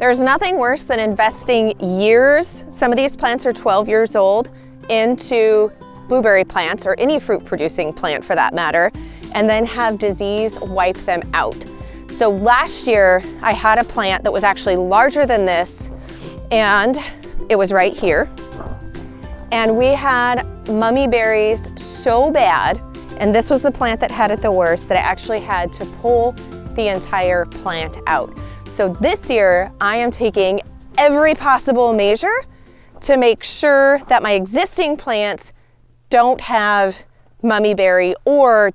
There's nothing worse than investing years, some of these plants are 12 years old, into blueberry plants or any fruit producing plant for that matter, and then have disease wipe them out. So last year I had a plant that was actually larger than this, and it was right here. And we had mummy berries so bad, and this was the plant that had it the worst, that I actually had to pull the entire plant out. So this year I am taking every possible measure to make sure that my existing plants don't have mummy berry, or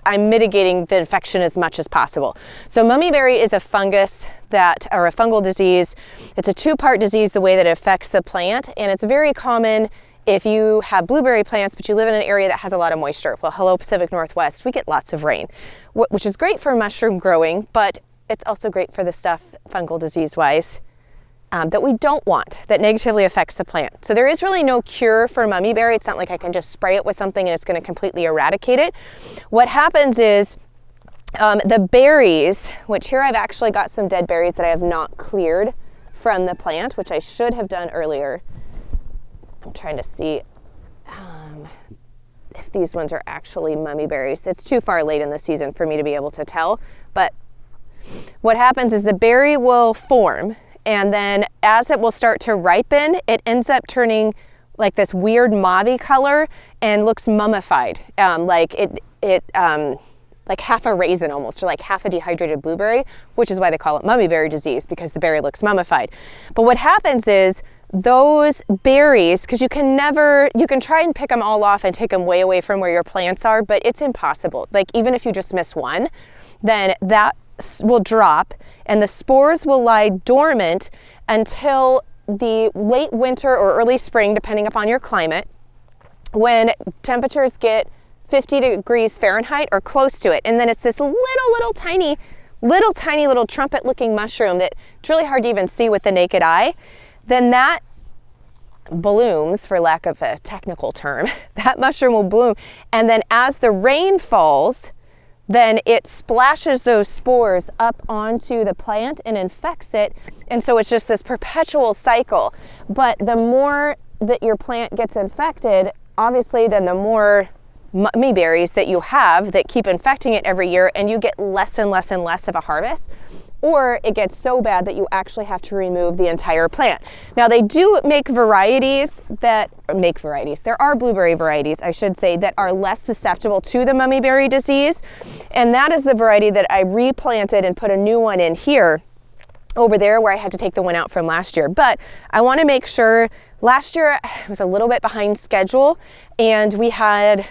I'm mitigating the infection as much as possible. So mummy berry is a fungus or a fungal disease. It's a two-part disease the way that it affects the plant, and it's very common if you have blueberry plants but you live in an area that has a lot of moisture. Well, hello Pacific Northwest, we get lots of rain, which is great for mushroom growing, but it's also great for the stuff fungal disease-wise that we don't want, that negatively affects the plant. So there is really no cure for mummy berry. It's not like I can just spray it with something and it's going to completely eradicate it. What happens is the berries, which here I've actually got some dead berries that I have not cleared from the plant, which I should have done earlier. I'm trying to see if these ones are actually mummy berries. It's too far late in the season for me to be able to tell, but what happens is the berry will form, and then as it will start to ripen, it ends up turning like this weird mauve color and looks mummified, like like half a raisin almost, or like half a dehydrated blueberry, which is why they call it mummy berry disease, because the berry looks mummified. But what happens is those berries, because you can try and pick them all off and take them way away from where your plants are, but it's impossible. Like even if you just miss one, then that will drop and the spores will lie dormant until the late winter or early spring, depending upon your climate, when temperatures get 50 degrees Fahrenheit or close to it. And then it's this little tiny trumpet looking mushroom that it's really hard to even see with the naked eye. Then that blooms, for lack of a technical term, that mushroom will bloom. And then as the rain falls, then it splashes those spores up onto the plant and infects it. And so it's just this perpetual cycle. But the more that your plant gets infected, obviously then the more mummy berries that you have that keep infecting it every year, and you get less and less and less of a harvest. Or it gets so bad that you actually have to remove the entire plant. Now they do make varieties. There are blueberry varieties, I should say, that are less susceptible to the mummy berry disease. And that is the variety that I replanted and put a new one in here over there where I had to take the one out from last year. But I want to make sure, last year I was a little bit behind schedule and we had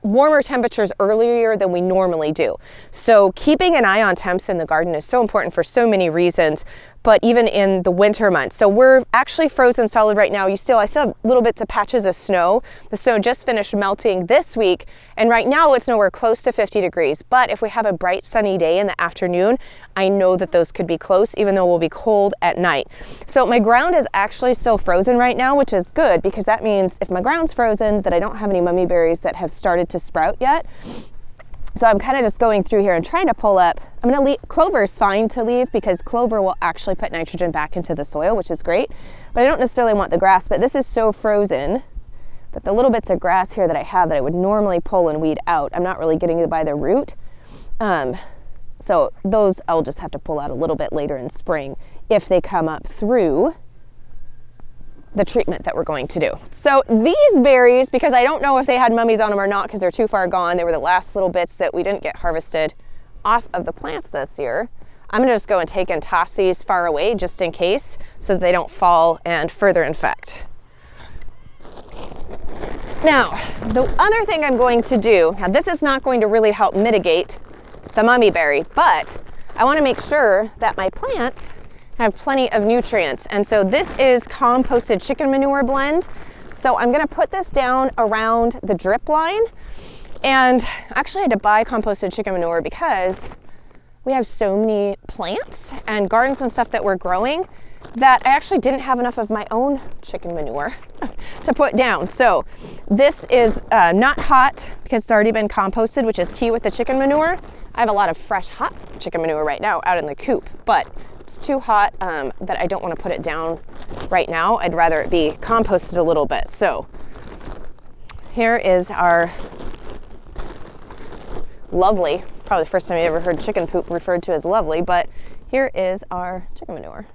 warmer temperatures earlier than we normally do. So keeping an eye on temps in the garden is so important for so many reasons, but even in the winter months. So we're actually frozen solid right now. I still have little bits of patches of snow. The snow just finished melting this week, and right now it's nowhere close to 50 degrees. But if we have a bright sunny day in the afternoon, I know that those could be close, even though we'll be cold at night. So my ground is actually still frozen right now, which is good, because that means if my ground's frozen, that I don't have any mummy berries that have started to sprout yet. So I'm kind of just going through here and trying to pull up. I'm going to leave, clover is fine to leave because clover will actually put nitrogen back into the soil, which is great. But I don't necessarily want the grass, but this is so frozen that the little bits of grass here that I have that I would normally pull and weed out, I'm not really getting it by the root. So those I'll just have to pull out a little bit later in spring if they come up through the treatment that we're going to do. So these berries, because I don't know if they had mummies on them or not because they're too far gone, they were the last little bits that we didn't get harvested off of the plants this year. I'm gonna just go and take and toss these far away just in case so that they don't fall and further infect. Now, the other thing I'm going to do, now this is not going to really help mitigate the mummy berry, but I wanna make sure that my plants have plenty of nutrients. And so this is composted chicken manure blend. So I'm gonna put this down around the drip line. And actually I had to buy composted chicken manure because we have so many plants and gardens and stuff that we're growing that I actually didn't have enough of my own chicken manure to put down. So this is not hot because it's already been composted, which is key with the chicken manure. I have a lot of fresh, hot chicken manure right now out in the coop, but it's too hot that I don't want to put it down right now. I'd rather it be composted a little bit. So here is our lovely, probably the first time I ever heard chicken poop referred to as lovely, but here is our chicken manure.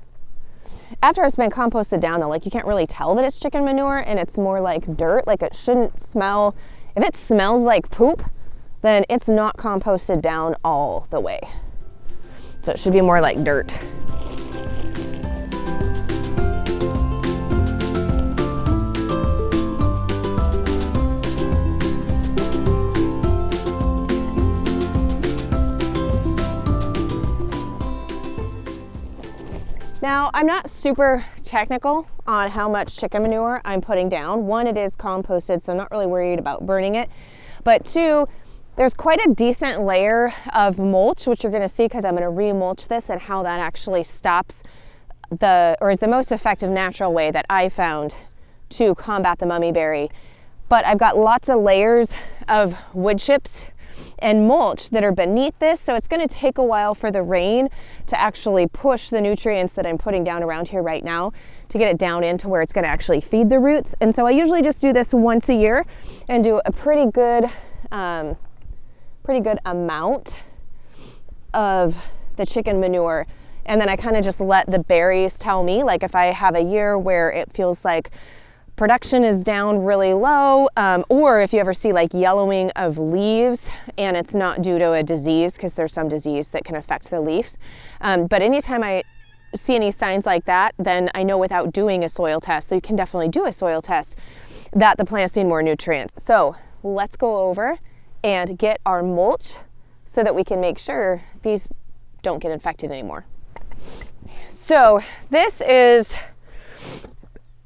After it's been composted down though, like you can't really tell that it's chicken manure and it's more like dirt, like it shouldn't smell. If it smells like poop, then it's not composted down all the way. So it should be more like dirt. Now, I'm not super technical on how much chicken manure I'm putting down. One, it is composted, so I'm not really worried about burning it. But two, there's quite a decent layer of mulch, which you're gonna see because I'm gonna re-mulch this, and how that actually stops or is the most effective natural way that I found to combat the mummyberry. But I've got lots of layers of wood chips and mulch that are beneath this, so it's going to take a while for the rain to actually push the nutrients that I'm putting down around here right now to get it down into where it's going to actually feed the roots. And so I usually just do this once a year and do a pretty good amount of the chicken manure, and then I kind of just let the berries tell me, like if I have a year where it feels like production is down really low, or if you ever see like yellowing of leaves and it's not due to a disease, because there's some disease that can affect the leaves. But anytime I see any signs like that, then I know without doing a soil test, so you can definitely do a soil test, that the plants need more nutrients. So let's go over and get our mulch so that we can make sure these don't get infected anymore. So this is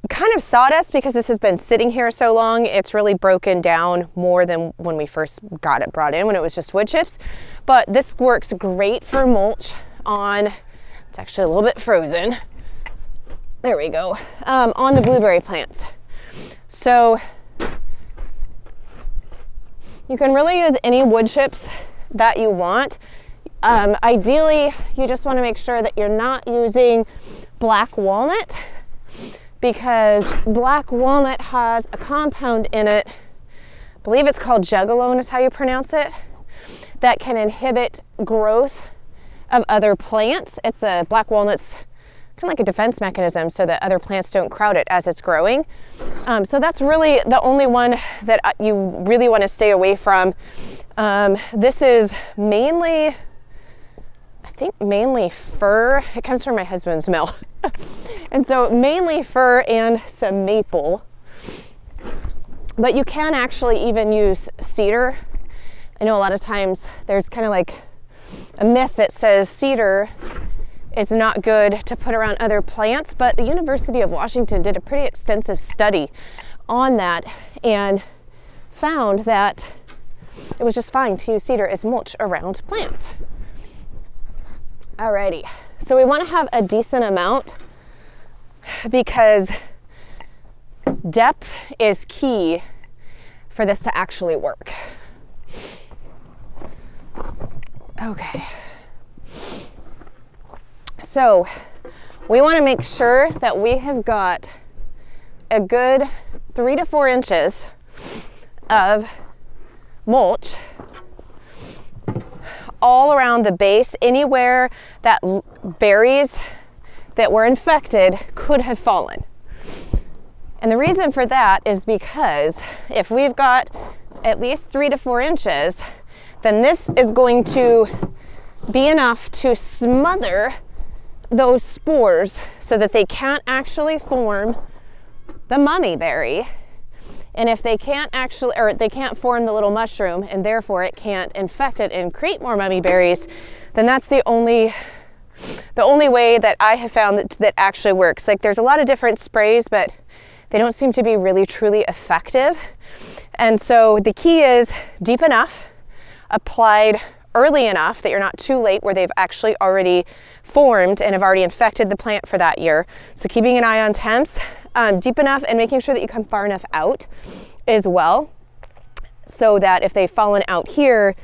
kind of sawdust because this has been sitting here so long. It's really broken down more than when we first got it brought in, when it was just wood chips. But this works great for mulch on, it's actually a little bit frozen. There we go. On the blueberry plants. So you can really use any wood chips that you want. Ideally, you just want to make sure that you're not using black walnut, because black walnut has a compound in it, I believe it's called jugalone is how you pronounce it, that can inhibit growth of other plants. It's a black walnut's kind of like a defense mechanism so that other plants don't crowd it as it's growing. So that's really the only one that you really want to stay away from. This is mainly, I think mainly fir. It comes from my husband's mill. And so mainly fir and some maple. But you can actually even use cedar. I know a lot of times there's kind of like a myth that says cedar is not good to put around other plants, but the University of Washington did a pretty extensive study on that and found that it was just fine to use cedar as mulch around plants. Alrighty, so we want to have a decent amount because depth is key for this to actually work. Okay. So we want to make sure that we have got a good 3 to 4 inches of mulch all around the base, anywhere that berries that were infected could have fallen. And the reason for that is because if we've got at least 3 to 4 inches, then this is going to be enough to smother those spores so that they can't actually form the mummyberry. And if they can't actually, or they can't form the little mushroom, and therefore it can't infect it and create more mummyberries, then that's the only way that I have found that actually works. Like there's a lot of different sprays, but they don't seem to be really truly effective. And so the key is deep enough, applied early enough that you're not too late where they've actually already formed and have already infected the plant for that year. So keeping an eye on temps, deep enough, and making sure that you come far enough out as well, so that if they've fallen out here,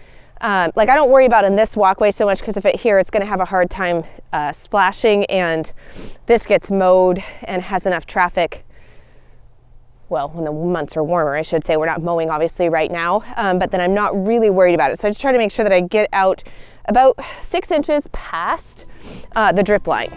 like I don't worry about in this walkway so much because if it here, it's going to have a hard time splashing, and this gets mowed and has enough traffic. Well, when the months are warmer, I should say. We're not mowing obviously right now, but then I'm not really worried about it. So I just try to make sure that I get out about 6 inches past the drip line.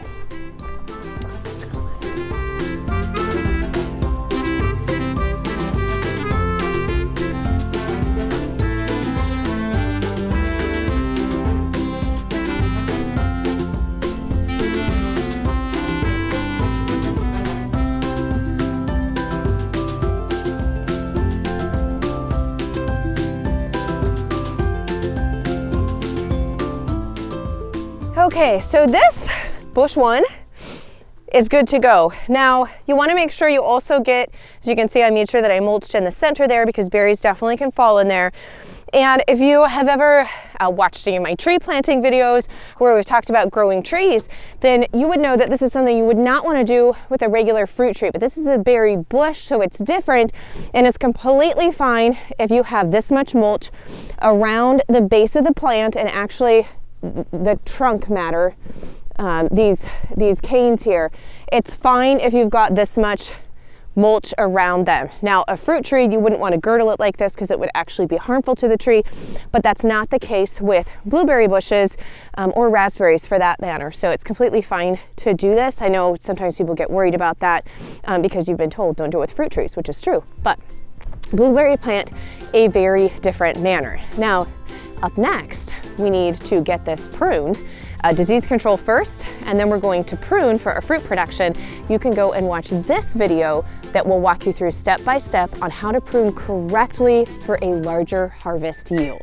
Okay, so this bush 1 is good to go. Now, you want to make sure you also get, as you can see, I made sure that I mulched in the center there because berries definitely can fall in there. And if you have ever watched any of my tree planting videos where we've talked about growing trees, then you would know that this is something you would not want to do with a regular fruit tree. But this is a berry bush, so it's different, and it's completely fine if you have this much mulch around the base of the plant and actually the trunk matter, these canes here. It's fine if you've got this much mulch around them. Now, a fruit tree, you wouldn't want to girdle it like this because it would actually be harmful to the tree, but that's not the case with blueberry bushes or raspberries for that matter. So it's completely fine to do this. I know sometimes people get worried about that because you've been told don't do it with fruit trees, which is true, but blueberry plant a very different manner. Now, up next, we need to get this pruned. Disease control first, and then we're going to prune for our fruit production. You can go and watch this video that will walk you through step by step on how to prune correctly for a larger harvest yield.